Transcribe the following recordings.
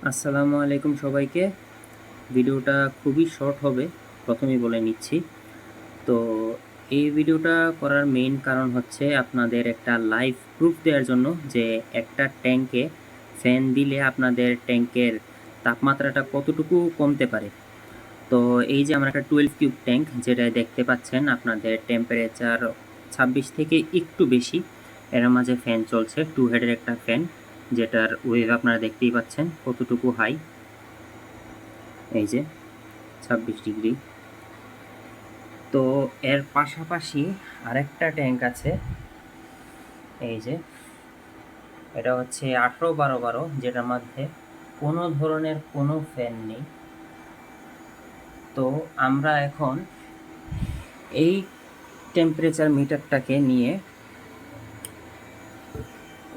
আসসালামু আলাইকুম সবাইকে। ভিডিওটা খুবই শর্ট হবে, প্রথমেই বলে নিচ্ছি। তো এই ভিডিওটা করার মেইন কারণ হচ্ছে আপনাদের একটা লাইভ প্রুফ দেওয়ার জন্য যে একটা ট্যাঙ্কে ফ্যান দিলে আপনাদের ট্যাঙ্কের তাপমাত্রাটা কতটুকু কমতে পারে। তো এই যে আমরা একটা 12 কিউব ট্যাঙ্ক যেটা দেখতে পাচ্ছেন, আপনাদের টেম্পারেচার 26 থেকে একটু বেশি, এর মাঝে ফ্যান চলছে, 2 হেডের একটা ফ্যান, যেটার ওয়েভ আপনারা দেখতেই পাচ্ছেন কতটুকু হাই। এই যে 26 ডিগ্রি। তো এর পাশাপাশি আরেকটা ট্যাঙ্ক আছে, এই যে এটা হচ্ছে 18-12-12, যেটার মধ্যে কোনো ধরনের কোনো ফ্যান নেই। তো আমরা এখন এই টেম্পারেচার মিটারটাকে নিয়ে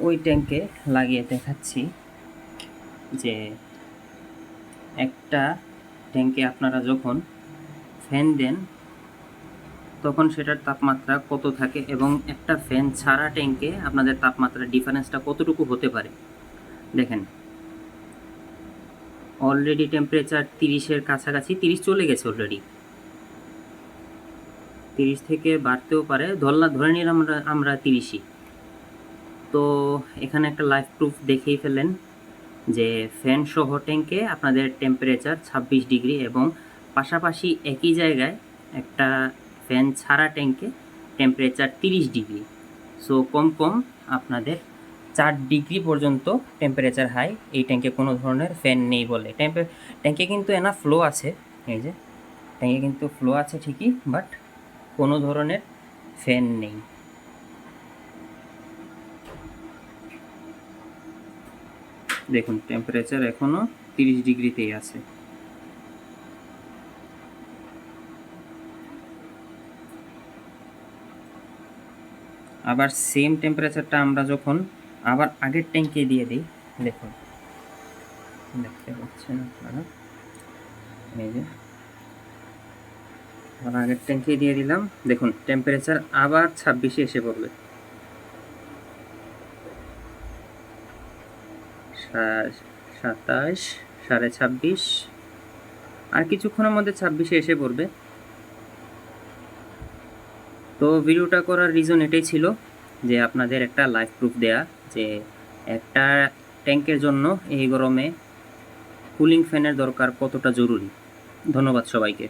ওই ট্যাঙ্কে লাগিয়ে দেখাচ্ছি যে একটা ট্যাঙ্কে আপনারা যখন ফ্যান দেন তখন সেটার তাপমাত্রা কত থাকে এবং একটা ফ্যান ছাড়া ট্যাঙ্কে আপনাদের তাপমাত্রার ডিফারেন্সটা কতটুকু হতে পারে। দেখেন, অলরেডি টেম্পারেচার 30-এর কাছাকাছি, 30 চলে গেছে অলরেডি, 30 থেকে বাড়তেও পারে, ধরে নিলাম আমরা 30ই। তো এখানে একটা লাইভ প্রুফ দেখেই ফেলেন যে ফ্যান সহ ট্যাঙ্কে আপনাদের টেম্পারেচার 26 ডিগ্রি এবং পাশাপাশি একই জায়গায় একটা ফ্যান ছাড়া ট্যাঙ্কে টেম্পারেচার 30 ডিগ্রি। সো কম কম আপনাদের 4 ডিগ্রি পর্যন্ত টেম্পারেচার হাই এই ট্যাঙ্কে কোনো ধরনের ফ্যান নেই বলে। ট্যাঙ্কে কিন্তু এনাফ ফ্লো আছে, এই যে ট্যাঙ্কে কিন্তু ফ্লো আছে ঠিকই, বাট কোনো ধরনের ফ্যান নেই। দেখুন টেম্পারেচার এখনও 30 ডিগ্রিতেই আছে। আবার সেম টেম্পারেচারটা আমরা যখন আবার আগের ট্যাঙ্কে দিয়ে দিই, দেখুন দেখতে পাচ্ছেন আপনারা, এই যে আবার আগের ট্যাঙ্কে দিয়ে দিলাম, দেখুন টেম্পারেচার আবার 26-এ এসে পড়বে, 27, 26.5, আর কিছুক্ষণের মধ্যে 26-এ এসে পড়বে। তো ভিডিওটা করার রিজন এটাই ছিল যে আপনাদের একটা লাইভ প্রুফ দেয়া যে একটা ট্যাঙ্কের জন্য এই গরমে কুলিং ফ্যানের দরকার কতটা জরুরি। ধন্যবাদ সবাইকে।